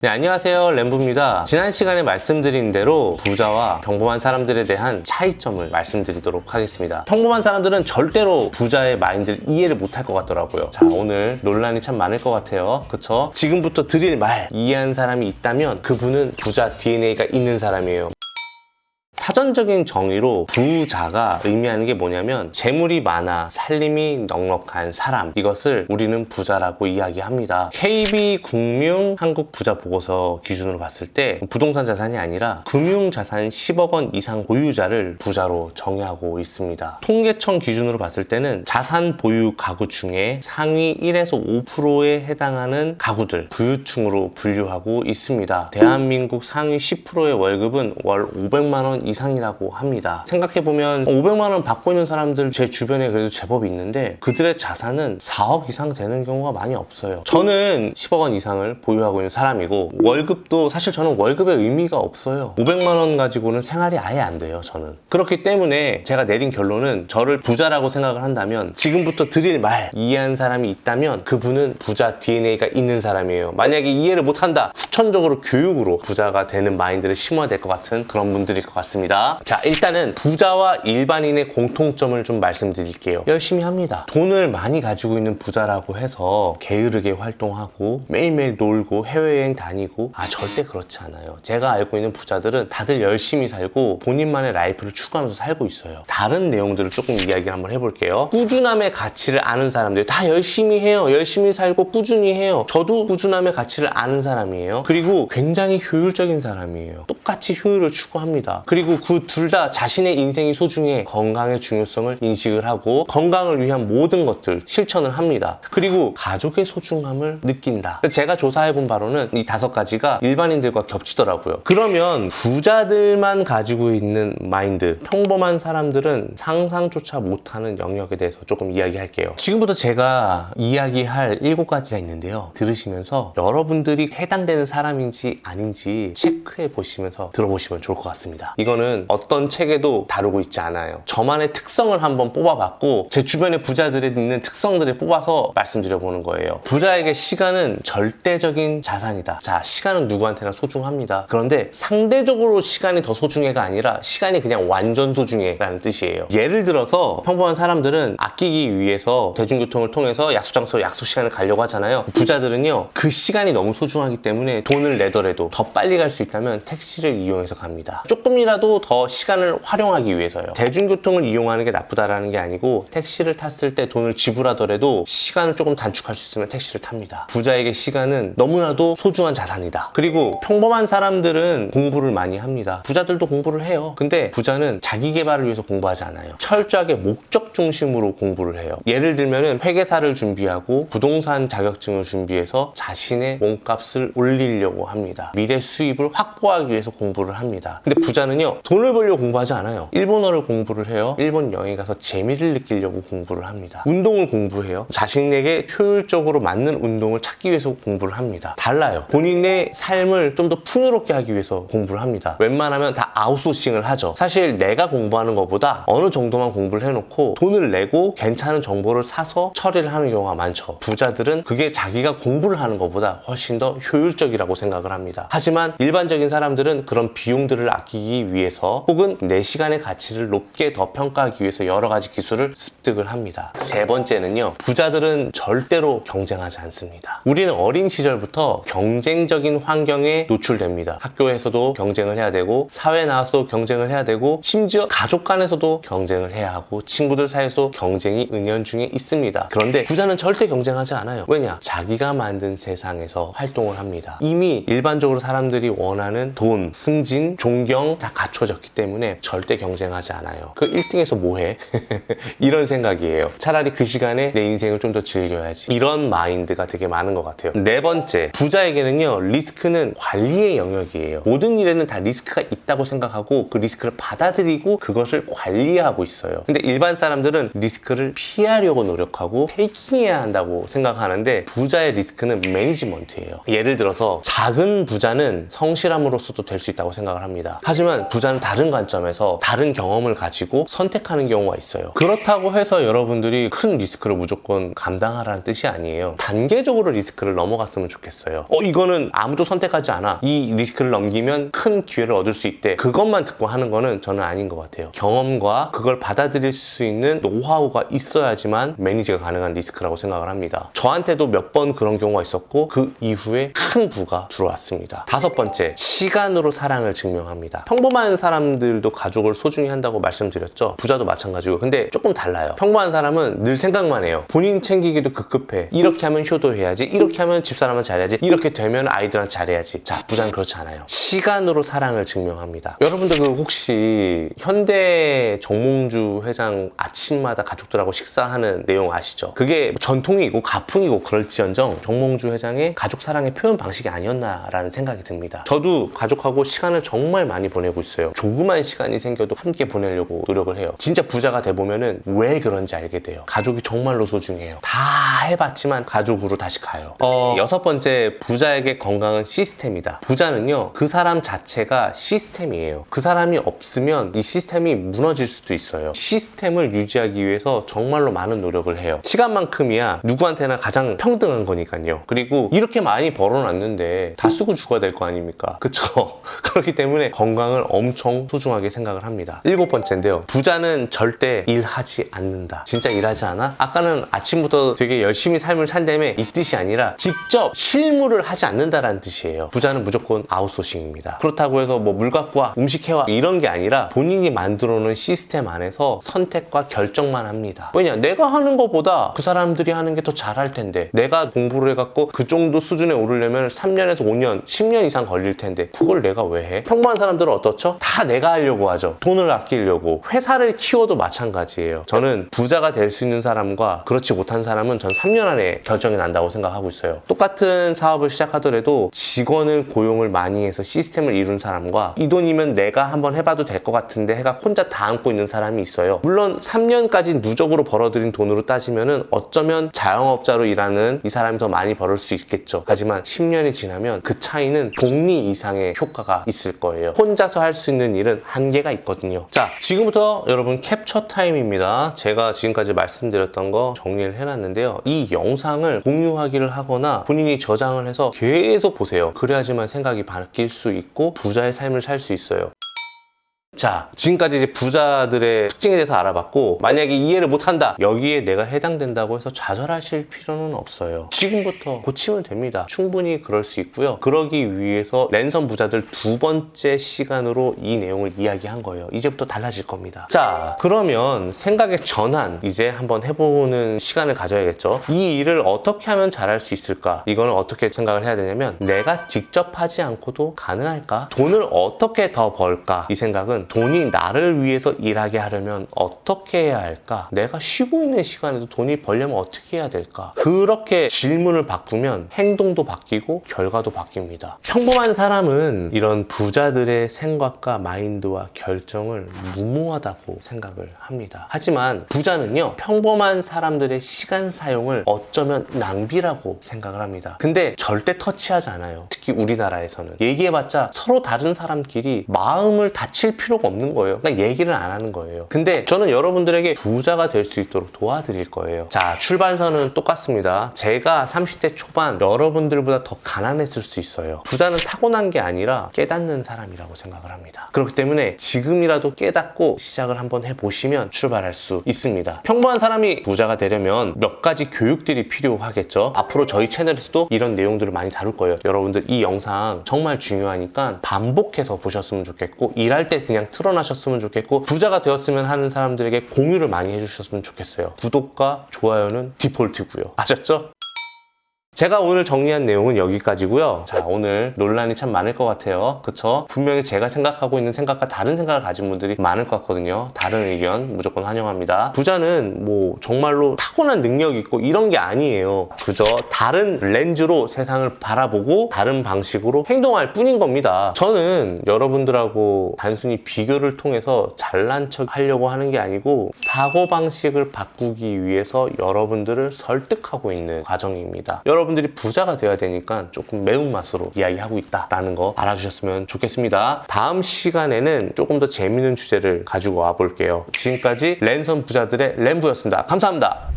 네, 안녕하세요. 램보입니다. 지난 시간에 말씀드린 대로 부자와 평범한 사람들에 대한 차이점을 말씀드리도록 하겠습니다. 평범한 사람들은 절대로 부자의 마인드를 이해를 못할 것 같더라고요. 자, 오늘 논란이 참 많을 것 같아요. 그쵸? 지금부터 드릴 말 이해한 사람이 있다면 그분은 부자 DNA가 있는 사람이에요. 사전적인 정의로 부자가 의미하는 게 뭐냐면 재물이 많아 살림이 넉넉한 사람, 이것을 우리는 부자라고 이야기합니다. KB국민 한국부자보고서 기준으로 봤을 때 부동산 자산이 아니라 금융자산 10억 원 이상 보유자를 부자로 정의하고 있습니다. 통계청 기준으로 봤을 때는 자산 보유 가구 중에 상위 1에서 5%에 해당하는 가구들 부유층으로 분류하고 있습니다. 대한민국 상위 10%의 월급은 월 500만 원 이상이라고 합니다. 생각해보면 500만 원 받고 있는 사람들 제 주변에 그래도 제법 있는데 그들의 자산은 4억 이상 되는 경우가 많이 없어요. 저는 10억 원 이상을 보유하고 있는 사람이고 월급도 사실 저는 월급의 의미가 없어요. 500만 원 가지고는 생활이 아예 안 돼요. 저는. 그렇기 때문에 제가 내린 결론은 저를 부자라고 생각을 한다면 지금부터 드릴 말 이해한 사람이 있다면 그분은 부자 DNA가 있는 사람이에요. 만약에 이해를 못한다, 후천적으로 교육으로 부자가 되는 마인드를 심어야 될 것 같은 그런 분들일 것 같습니다. 자, 일단은 부자와 일반인의 공통점을 좀 말씀드릴게요. 열심히 합니다. 돈을 많이 가지고 있는 부자라고 해서 게으르게 활동하고 매일매일 놀고 해외여행 다니고 절대 그렇지 않아요. 제가 알고 있는 부자들은 다들 열심히 살고 본인만의 라이프를 추구하면서 살고 있어요. 다른 내용들을 조금 이야기를 한번 해볼게요. 꾸준함의 가치를 아는 사람들 다 열심히 해요. 열심히 살고 꾸준히 해요. 저도 꾸준함의 가치를 아는 사람이에요. 그리고 굉장히 효율적인 사람이에요. 똑같이 효율을 추구합니다. 그리고 그 둘 다 자신의 인생이 소중해 건강의 중요성을 인식을 하고 건강을 위한 모든 것들 실천을 합니다. 그리고 가족의 소중함을 느낀다. 제가 조사해본 바로는 이 5가지가 일반인들과 겹치더라고요. 그러면 부자들만 가지고 있는 마인드, 평범한 사람들은 상상조차 못하는 영역에 대해서 조금 이야기할게요. 지금부터 제가 이야기할 7가지가 있는데요. 들으시면서 여러분들이 해당되는 사람인지 아닌지 체크해 보시면서 들어보시면 좋을 것 같습니다. 이거는 어떤 책에도 다루고 있지 않아요. 저만의 특성을 한번 뽑아봤고 제 주변의 부자들이 있는 특성들을 뽑아서 말씀드려보는 거예요. 부자에게 시간은 절대적인 자산이다. 자, 시간은 누구한테나 소중합니다. 그런데 상대적으로 시간이 더 소중해가 아니라 시간이 그냥 완전 소중해라는 뜻이에요. 예를 들어서 평범한 사람들은 아끼기 위해서 대중교통을 통해서 약속 장소로 약속 시간을 가려고 하잖아요. 부자들은요, 그 시간이 너무 소중하기 때문에 돈을 내더라도 더 빨리 갈 수 있다면 택시를 이용해서 갑니다. 조금이라도 더 시간을 활용하기 위해서요. 대중교통을 이용하는 게 나쁘다라는 게 아니고 택시를 탔을 때 돈을 지불하더라도 시간을 조금 단축할 수 있으면 택시를 탑니다. 부자에게 시간은 너무나도 소중한 자산이다. 그리고 평범한 사람들은 공부를 많이 합니다. 부자들도 공부를 해요. 근데 부자는 자기 개발을 위해서 공부하지 않아요. 철저하게 목적 중심으로 공부를 해요. 예를 들면은 회계사를 준비하고 부동산 자격증을 준비해서 자신의 몸값을 올리려고 합니다. 미래 수입을 확보하기 위해서 공부를 합니다. 근데 부자는요, 돈을 벌려고 공부하지 않아요. 일본어를 공부를 해요. 일본 여행 가서 재미를 느끼려고 공부를 합니다. 운동을 공부해요. 자신에게 효율적으로 맞는 운동을 찾기 위해서 공부를 합니다. 달라요. 본인의 삶을 좀 더 풍요롭게 하기 위해서 공부를 합니다. 웬만하면 다 아웃소싱을 하죠. 사실 내가 공부하는 것보다 어느 정도만 공부를 해놓고 돈을 내고 괜찮은 정보를 사서 처리를 하는 경우가 많죠. 부자들은 그게 자기가 공부를 하는 것보다 훨씬 더 효율적이라고 생각을 합니다. 하지만 일반적인 사람들은 그런 비용들을 아끼기 위해서 혹은 내 시간의 가치를 높게 더 평가하기 위해서 여러 가지 기술을 습득을 합니다. 3번째는요, 부자들은 절대로 경쟁하지 않습니다. 우리는 어린 시절부터 경쟁적인 환경에 노출됩니다. 학교에서도 경쟁을 해야 되고 사회에 나와서도 경쟁을 해야 되고 심지어 가족 간에서도 경쟁을 해야 하고 친구들 사이에서도 경쟁이 은연중에 있습니다. 그런데 부자는 절대 경쟁하지 않아요. 왜냐? 자기가 만든 세상에서 활동을 합니다. 이미 일반적으로 사람들이 원하는 돈, 승진, 존경 다 갖춰졌기 때문에 절대 경쟁하지 않아요. 그 1등에서 뭐해? 이런 생각이에요. 차라리 그 시간에 내 인생을 좀 더 즐겨야지. 이런 마인드가 되게 많은 것 같아요. 4번째, 부자에게는요, 리스크는 관리의 영역이에요. 모든 일에는 다 리스크가 있다고 생각하고 그 리스크를 받아들이고 그것을 관리하고 있어요. 근데 일반 사람들은 리스크를 피하려고 노력하고 테이킹해야 한다고 생각하는데 부자의 리스크는 매니지먼트예요. 예를 들어서 작은 부자는 성실함으로써도 될 수 있다고 생각을 합니다. 하지만 부자는 부자는 다른 관점에서 다른 경험을 가지고 선택하는 경우가 있어요. 그렇다고 해서 여러분들이 큰 리스크를 무조건 감당하라는 뜻이 아니에요. 단계적으로 리스크를 넘어갔으면 좋겠어요. 이거는 아무도 선택하지 않아. 이 리스크를 넘기면 큰 기회를 얻을 수 있대. 그것만 듣고 하는 거는 저는 아닌 것 같아요. 경험과 그걸 받아들일 수 있는 노하우가 있어야지만 매니지가 가능한 리스크라고 생각을 합니다. 저한테도 몇 번 그런 경우가 있었고 그 이후에 큰 부가 들어왔습니다. 5번째, 시간으로 사랑을 증명합니다. 평범한 사람들도 가족을 소중히 한다고 말씀드렸죠. 부자도 마찬가지고. 근데 조금 달라요. 평범한 사람은 늘 생각만 해요. 본인 챙기기도 급급해. 이렇게 하면 효도해야지, 이렇게 하면 집사람은 잘해야지, 이렇게 되면 아이들한테 잘해야지. 자, 부자는 그렇지 않아요. 시간으로 사랑을 증명합니다. 여러분들 혹시 현대 정몽주 회장 아침마다 가족들하고 식사하는 내용 아시죠? 그게 전통이고 가풍이고 그럴지언정 정몽주 회장의 가족 사랑의 표현 방식이 아니었나라는 생각이 듭니다. 저도 가족하고 시간을 정말 많이 보내고 있어요. 조그만 시간이 생겨도 함께 보내려고 노력을 해요. 진짜 부자가 돼보면은 왜 그런지 알게 돼요. 가족이 정말로 소중해요. 다 해봤지만 가족으로 다시 가요. 6번째, 부자에게 건강은 시스템이다. 부자는요, 그 사람 자체가 시스템이에요. 그 사람이 없으면 이 시스템이 무너질 수도 있어요. 시스템을 유지하기 위해서 정말로 많은 노력을 해요. 시간만큼이야 누구한테나 가장 평등한 거니까요. 그리고 이렇게 많이 벌어놨는데 다 쓰고 죽어야 될 거 아닙니까? 그쵸? 그렇기 때문에 건강을 엄청 소중하게 생각을 합니다. 7번째인데요. 부자는 절대 일하지 않는다. 진짜 일하지 않아? 아까는 아침부터 되게 열심히 삶을 산다며 이 뜻이 아니라 직접 실무를 하지 않는다라는 뜻이에요. 부자는 무조건 아웃소싱입니다. 그렇다고 해서 뭐 물 갖고 와, 음식 해와 이런 게 아니라 본인이 만들어 놓은 시스템 안에서 선택과 결정만 합니다. 왜냐? 내가 하는 것보다 그 사람들이 하는 게 더 잘할 텐데, 내가 공부를 해갖고 그 정도 수준에 오르려면 3년에서 5년, 10년 이상 걸릴 텐데 그걸 내가 왜 해? 평범한 사람들은 어떻죠? 다 내가 하려고 하죠. 돈을 아끼려고. 회사를 키워도 마찬가지예요. 저는 부자가 될 수 있는 사람과 그렇지 못한 사람은 전 3년 안에 결정이 난다고 생각하고 있어요. 똑같은 사업을 시작하더라도 직원을 고용을 많이 해서 시스템을 이룬 사람과 이 돈이면 내가 한번 해봐도 될 것 같은데 해가 혼자 다 안고 있는 사람이 있어요. 물론 3년까지 누적으로 벌어들인 돈으로 따지면은 어쩌면 자영업자로 일하는 이 사람이 더 많이 벌을 수 있겠죠. 하지만 10년이 지나면 그 차이는 복리 이상의 효과가 있을 거예요. 혼자서 할 수 있는 일은 한계가 있거든요. 자, 지금부터 여러분 캡처 타임입니다. 제가 지금까지 말씀드렸던 거 정리를 해놨는데요. 이 영상을 공유하기를 하거나 본인이 저장을 해서 계속 보세요. 그래야지만 생각이 바뀔 수 있고 부자의 삶을 살 수 있어요. 자, 지금까지 이제 부자들의 특징에 대해서 알아봤고, 만약에 이해를 못한다, 여기에 내가 해당된다고 해서 좌절하실 필요는 없어요. 지금부터 고치면 됩니다. 충분히 그럴 수 있고요. 그러기 위해서 랜선 부자들 2번째 시간으로 이 내용을 이야기한 거예요. 이제부터 달라질 겁니다. 자, 그러면 생각의 전환 이제 한번 해보는 시간을 가져야겠죠. 이 일을 어떻게 하면 잘할 수 있을까? 이거는 어떻게 생각을 해야 되냐면, 내가 직접 하지 않고도 가능할까? 돈을 어떻게 더 벌까? 이 생각은 돈이 나를 위해서 일하게 하려면 어떻게 해야 할까? 내가 쉬고 있는 시간에도 돈이 벌려면 어떻게 해야 될까? 그렇게 질문을 바꾸면 행동도 바뀌고 결과도 바뀝니다. 평범한 사람은 이런 부자들의 생각과 마인드와 결정을 무모하다고 생각을 합니다. 하지만 부자는요, 평범한 사람들의 시간 사용을 어쩌면 낭비라고 생각을 합니다. 근데 절대 터치하지 않아요. 특히 우리나라에서는. 얘기해봤자 서로 다른 사람끼리 마음을 다칠 필요가 없는 거예요. 그러니까 얘기를 안 하는 거예요. 근데 저는 여러분들에게 부자가 될 수 있도록 도와드릴 거예요. 자, 출발선은 똑같습니다. 제가 30대 초반 여러분들보다 더 가난했을 수 있어요. 부자는 타고난 게 아니라 깨닫는 사람이라고 생각을 합니다. 그렇기 때문에 지금이라도 깨닫고 시작을 한번 해보시면 출발할 수 있습니다. 평범한 사람이 부자가 되려면 몇 가지 교육들이 필요하겠죠. 앞으로 저희 채널에서도 이런 내용들을 많이 다룰 거예요. 여러분들 이 영상 정말 중요하니까 반복해서 보셨으면 좋겠고, 일할 때 그냥 틀어놔셨으면 좋겠고, 부자가 되었으면 하는 사람들에게 공유를 많이 해주셨으면 좋겠어요. 구독과 좋아요는 디폴트고요. 아셨죠? 제가 오늘 정리한 내용은 여기까지고요. 자, 오늘 논란이 참 많을 것 같아요. 그쵸? 분명히 제가 생각하고 있는 생각과 다른 생각을 가진 분들이 많을 것 같거든요. 다른 의견 무조건 환영합니다. 부자는 뭐 정말로 타고난 능력이 있고 이런 게 아니에요. 그저 다른 렌즈로 세상을 바라보고 다른 방식으로 행동할 뿐인 겁니다. 저는 여러분들하고 단순히 비교를 통해서 잘난 척 하려고 하는 게 아니고 사고방식을 바꾸기 위해서 여러분들을 설득하고 있는 과정입니다. 여러분 여러분들이 부자가 돼야 되니까 조금 매운맛으로 이야기하고 있다라는 거 알아주셨으면 좋겠습니다. 다음 시간에는 조금 더 재밌는 주제를 가지고 와볼게요. 지금까지 랜선 부자들의 램부였습니다. 감사합니다.